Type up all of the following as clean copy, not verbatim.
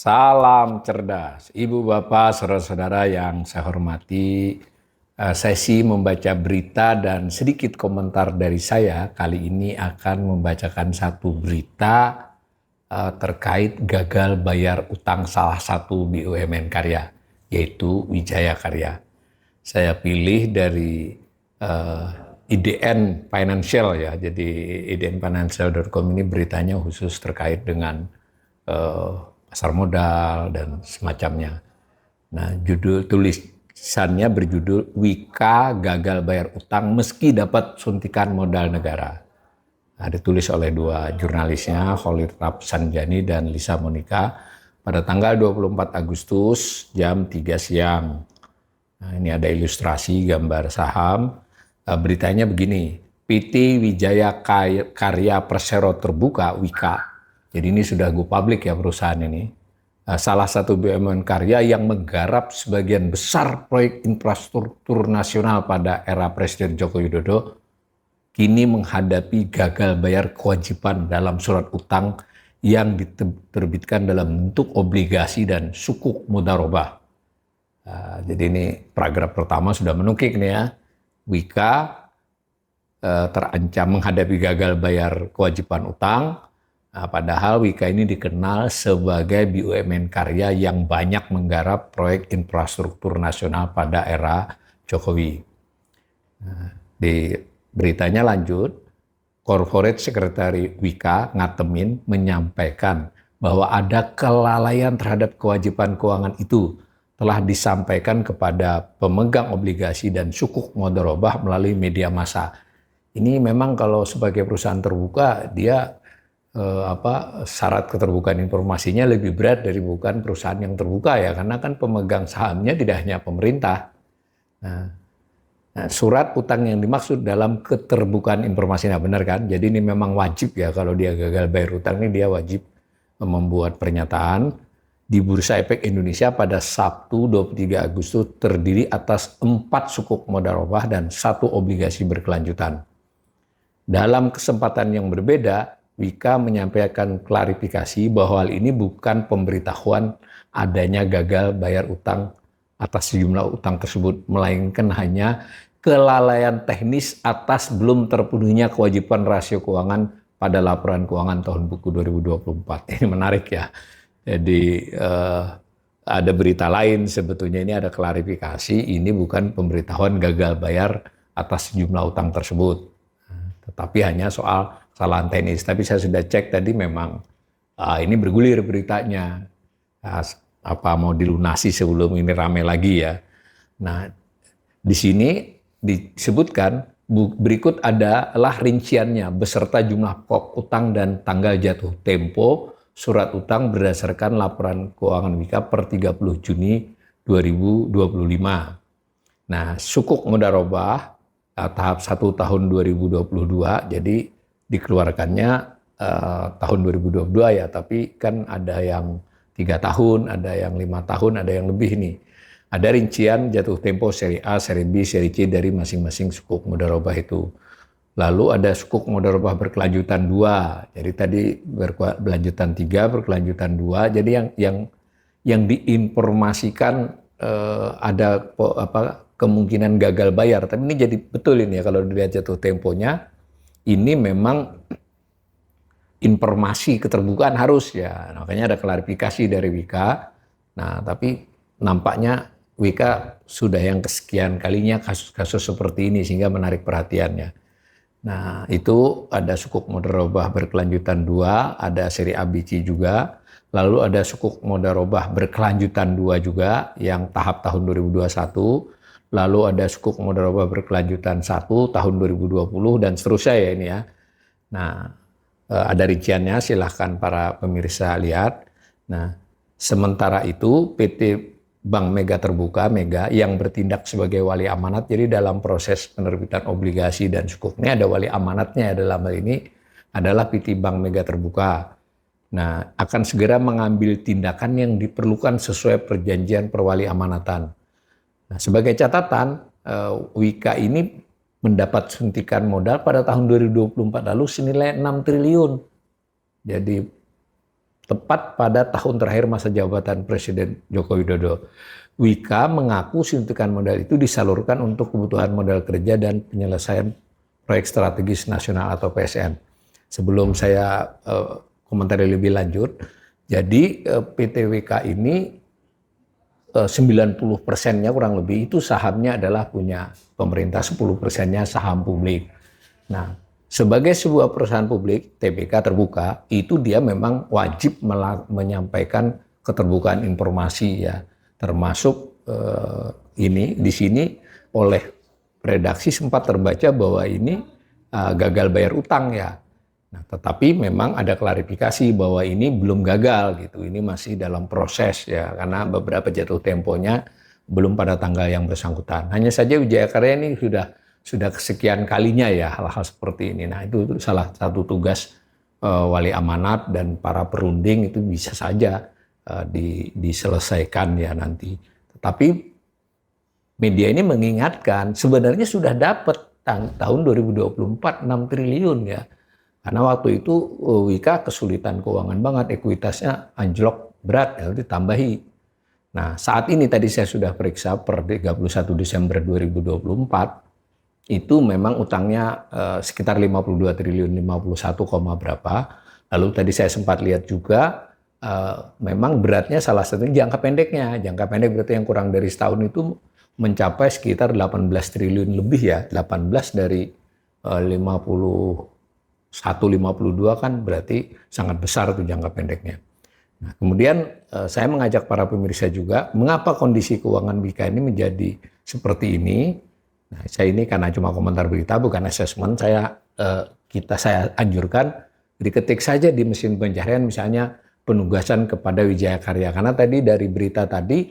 Salam cerdas, Ibu Bapak, saudara-saudara yang saya hormati. Sesi membaca berita dan sedikit komentar dari saya kali ini akan membacakan satu berita terkait gagal bayar utang salah satu BUMN karya, yaitu Wijaya Karya. Saya pilih dari IDN Financial ya, jadi idnfinancial.com ini beritanya khusus terkait dengan pasar modal dan semacamnya. Nah, judul tulisannya berjudul Wika gagal bayar utang meski dapat suntikan modal negara. Nah, ditulis oleh dua jurnalisnya, Khalid Rafsanjani dan Lisa Monika pada tanggal 24 Agustus jam 3 siang. Nah, ini ada ilustrasi gambar saham. Beritanya begini, PT Wijaya Karya Persero Terbuka, Wika. Jadi ini sudah go public ya perusahaan ini. Salah satu BUMN karya yang menggarap sebagian besar proyek infrastruktur nasional pada era Presiden Joko Widodo, kini menghadapi gagal bayar kewajiban dalam surat utang yang diterbitkan dalam bentuk obligasi dan sukuk mudharabah. Jadi ini paragraf pertama sudah menukik nih ya. Wika terancam menghadapi gagal bayar kewajiban utang. Nah, padahal Wika ini dikenal sebagai BUMN karya yang banyak menggarap proyek infrastruktur nasional pada era Jokowi. Nah, di beritanya lanjut, Corporate Secretary Wika Ngatemin menyampaikan bahwa ada kelalaian terhadap kewajiban keuangan itu telah disampaikan kepada pemegang obligasi dan sukuk mudharabah melalui media massa. Ini memang kalau sebagai perusahaan terbuka dia syarat keterbukaan informasinya lebih berat dari bukan perusahaan yang terbuka ya, karena kan pemegang sahamnya tidak hanya pemerintah. Nah, surat utang yang dimaksud dalam keterbukaan informasinya benar kan? Jadi ini memang wajib ya, kalau dia gagal bayar utang ini dia wajib membuat pernyataan di Bursa Efek Indonesia pada Sabtu 23 Agustus terdiri atas 4 sukuk mudharabah dan 1 obligasi berkelanjutan. Dalam kesempatan yang berbeda, Wika menyampaikan klarifikasi bahwa hal ini bukan pemberitahuan adanya gagal bayar utang atas sejumlah utang tersebut, melainkan hanya kelalaian teknis atas belum terpenuhinya kewajiban rasio keuangan pada laporan keuangan tahun buku 2024. Ini menarik ya. Jadi ada berita lain sebetulnya, ini ada klarifikasi, ini bukan pemberitahuan gagal bayar atas sejumlah utang tersebut. Tetapi hanya soal kesalahan teknis. Tapi saya sudah cek tadi memang ini bergulir beritanya. Apa mau dilunasi sebelum ini ramai lagi ya. Nah, di sini disebutkan berikut adalah rinciannya beserta jumlah pokok utang dan tanggal jatuh tempo surat utang berdasarkan laporan keuangan Wika per 30 Juni 2025. Nah, sukuk mudharabah tahap 1 tahun 2022, jadi dikeluarkannya tahun 2022 ya, tapi kan ada yang 3 tahun, ada yang 5 tahun, ada yang lebih nih. Ada rincian jatuh tempo seri A, seri B, seri C dari masing-masing sukuk mudharabah itu. Lalu ada sukuk mudharabah berkelanjutan 2. Jadi tadi berkelanjutan 3, berkelanjutan 2. Jadi yang diinformasikan ada kemungkinan gagal bayar. Tapi ini jadi betul ini ya, kalau dilihat jatuh temponya, ini memang informasi keterbukaan harus ya. Makanya ada klarifikasi dari Wika. Nah, tapi nampaknya Wika sudah yang kesekian kalinya kasus-kasus seperti ini sehingga menarik perhatiannya. Nah, itu ada sukuk mudharabah berkelanjutan 2, ada seri ABC juga. Lalu ada sukuk mudharabah berkelanjutan 2 juga yang tahap tahun 2021. Lalu ada sukuk mudharabah berkelanjutan 1 tahun 2020 dan seterusnya ya ini ya. Nah, ada rinciannya, silahkan para pemirsa lihat. Nah, sementara itu PT Bank Mega Terbuka Mega yang bertindak sebagai wali amanat, jadi dalam proses penerbitan obligasi dan sukuk ini ada wali amanatnya, dalam hal ini adalah PT Bank Mega Terbuka. Nah, akan segera mengambil tindakan yang diperlukan sesuai perjanjian perwali amanatan. Nah, sebagai catatan, Wika ini mendapat suntikan modal pada tahun 2024 lalu senilai 6 triliun. Jadi tepat pada tahun terakhir masa jabatan Presiden Joko Widodo. Wika mengaku suntikan modal itu disalurkan untuk kebutuhan modal kerja dan penyelesaian proyek strategis nasional atau PSN. Sebelum saya komentari lebih lanjut, jadi PT Wika ini 90%-nya kurang lebih itu sahamnya adalah punya pemerintah, 10%-nya saham publik. Nah, sebagai sebuah perusahaan publik, TBK terbuka, itu dia memang wajib menyampaikan keterbukaan informasi ya, termasuk ini di sini oleh redaksi sempat terbaca bahwa ini gagal bayar utang ya. Nah, tetapi memang ada klarifikasi bahwa ini belum gagal gitu, ini masih dalam proses ya, karena beberapa jatuh temponya belum pada tanggal yang bersangkutan. Hanya saja Wijaya Karya ini sudah kesekian kalinya ya hal-hal seperti ini. Nah, itu salah satu tugas wali amanat dan para perunding, itu bisa saja diselesaikan ya nanti. Tetapi media ini mengingatkan sebenarnya sudah dapat tahun 2024 6 triliun ya. Karena waktu itu Wika kesulitan keuangan banget, ekuitasnya anjlok berat ya, ditambahi. Nah, saat ini tadi saya sudah periksa per 31 Desember 2024 itu memang utangnya sekitar 52 triliun, 51, berapa. Lalu tadi saya sempat lihat juga memang beratnya salah satunya jangka pendeknya. Jangka pendek berarti yang kurang dari setahun itu mencapai sekitar 18 triliun lebih ya. 18 dari 51,52 kan berarti sangat besar tuh jangka pendeknya. Nah, kemudian saya mengajak para pemirsa juga, mengapa kondisi keuangan Wika ini menjadi seperti ini. Nah, saya ini karena cuma komentar berita, bukan asesmen, saya anjurkan diketik saja di mesin pencarian misalnya penugasan kepada Wijaya Karya. Karena tadi dari berita tadi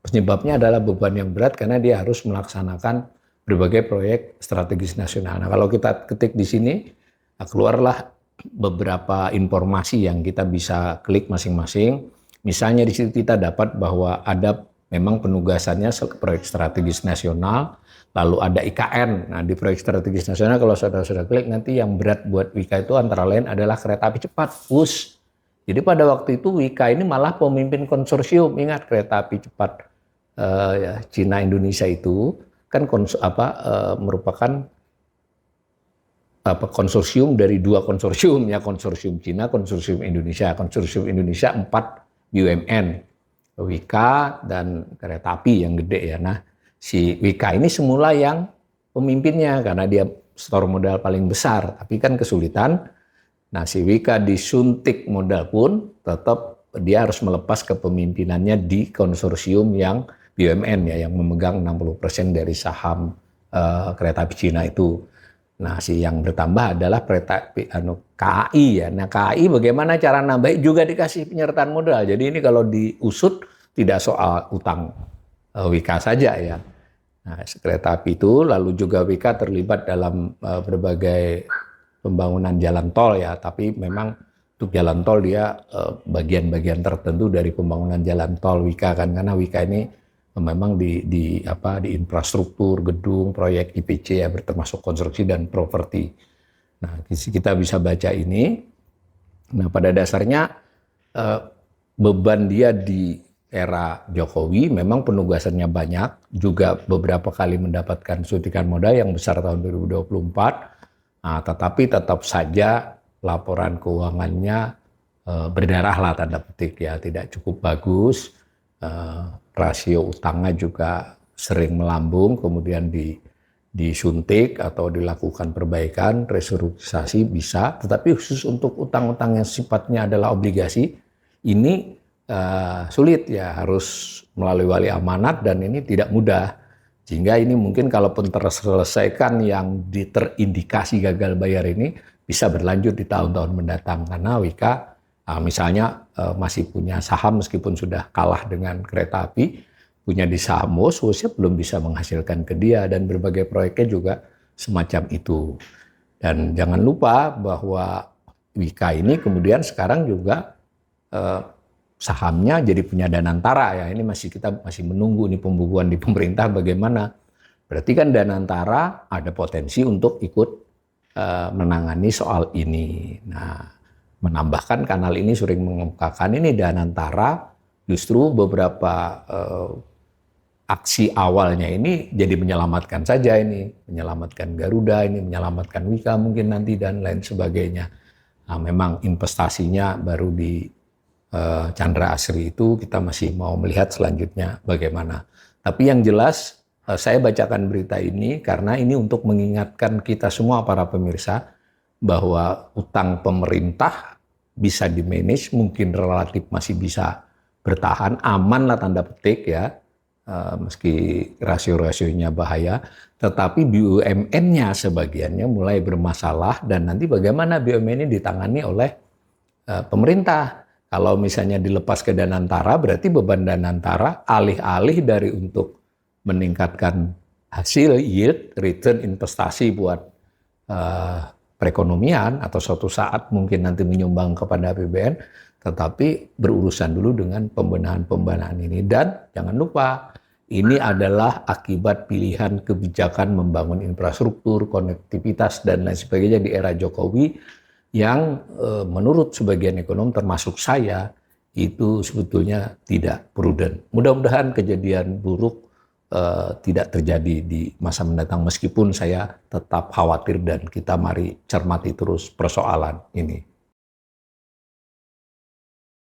penyebabnya adalah beban yang berat karena dia harus melaksanakan berbagai proyek strategis nasional. Nah, kalau kita ketik di sini, keluarlah beberapa informasi yang kita bisa klik masing-masing. Misalnya di situ kita dapat bahwa ada memang penugasannya proyek strategis nasional, lalu ada IKN. Nah, di proyek strategis nasional kalau saudara-saudara klik nanti yang berat buat Wika itu antara lain adalah kereta api cepat, WUS. Jadi pada waktu itu Wika ini malah pemimpin konsorsium. Ingat kereta api cepat Cina Indonesia itu kan merupakan konsorsium dari dua konsorsium ya, konsorsium Cina, konsorsium Indonesia. Konsorsium Indonesia 4 BUMN, Wika dan kereta api yang gede ya. Nah, si Wika ini semula yang pemimpinnya karena dia setor modal paling besar, tapi kan kesulitan. Nah, si Wika disuntik modal pun tetap dia harus melepas kepemimpinannya di konsorsium yang BUMN ya, yang memegang 60% dari saham kereta api Cina itu. Nah, si yang bertambah adalah kereta api KAI ya. Nah, KAI bagaimana cara nambah juga dikasih penyertaan modal. Jadi ini kalau diusut tidak soal utang Wika saja ya. Nah, kereta api itu lalu juga Wika terlibat dalam berbagai pembangunan jalan tol ya. Tapi memang untuk jalan tol dia bagian-bagian tertentu dari pembangunan jalan tol Wika kan, karena Wika ini memang di infrastruktur, gedung, proyek IPC ya, termasuk konstruksi dan properti. Nah, kita bisa baca ini. Nah, pada dasarnya beban dia di era Jokowi memang penugasannya banyak, juga beberapa kali mendapatkan suntikan modal yang besar tahun 2024. Nah, tetapi tetap saja laporan keuangannya berdarah lah tanda petik ya, tidak cukup bagus. Rasio utangnya juga sering melambung, kemudian disuntik atau dilakukan perbaikan, restrukturisasi bisa, tetapi khusus untuk utang-utang yang sifatnya adalah obligasi, ini sulit ya, harus melalui wali amanat dan ini tidak mudah. Sehingga ini mungkin kalaupun terselesaikan yang terindikasi gagal bayar ini bisa berlanjut di tahun-tahun mendatang, karena Wika misalnya masih punya saham meskipun sudah kalah dengan kereta api, punya di saham WUS-nya belum bisa menghasilkan ke dia, dan berbagai proyeknya juga semacam itu. Dan jangan lupa bahwa Wika ini kemudian sekarang juga sahamnya jadi punya Danantara ya. Ini kita masih menunggu nih pembukuan di pemerintah bagaimana. Berarti kan Danantara ada potensi untuk ikut menangani soal ini. Nah, menambahkan kanal ini sering mengemukakan ini Danantara justru beberapa aksi awalnya ini jadi menyelamatkan saja ini, menyelamatkan Garuda ini, menyelamatkan Wika mungkin nanti dan lain sebagainya. Nah, memang investasinya baru di Chandra Asri itu kita masih mau melihat selanjutnya bagaimana. Tapi yang jelas saya bacakan berita ini karena ini untuk mengingatkan kita semua para pemirsa bahwa utang pemerintah bisa di-manage, mungkin relatif masih bisa bertahan, aman lah tanda petik ya, meski rasio-rasionya bahaya, tetapi BUMN-nya sebagiannya mulai bermasalah dan nanti bagaimana BUMN ini ditangani oleh pemerintah. Kalau misalnya dilepas ke Danantara, berarti beban Danantara alih-alih dari untuk meningkatkan hasil yield, return investasi buat perekonomian atau suatu saat mungkin nanti menyumbang kepada APBN, tetapi berurusan dulu dengan pembenahan-pembenahan ini. Dan jangan lupa, ini adalah akibat pilihan kebijakan membangun infrastruktur, konektivitas, dan lain sebagainya di era Jokowi yang menurut sebagian ekonom termasuk saya itu sebetulnya tidak prudent. Mudah-mudahan kejadian buruk tidak terjadi di masa mendatang meskipun saya tetap khawatir dan kita mari cermati terus persoalan ini.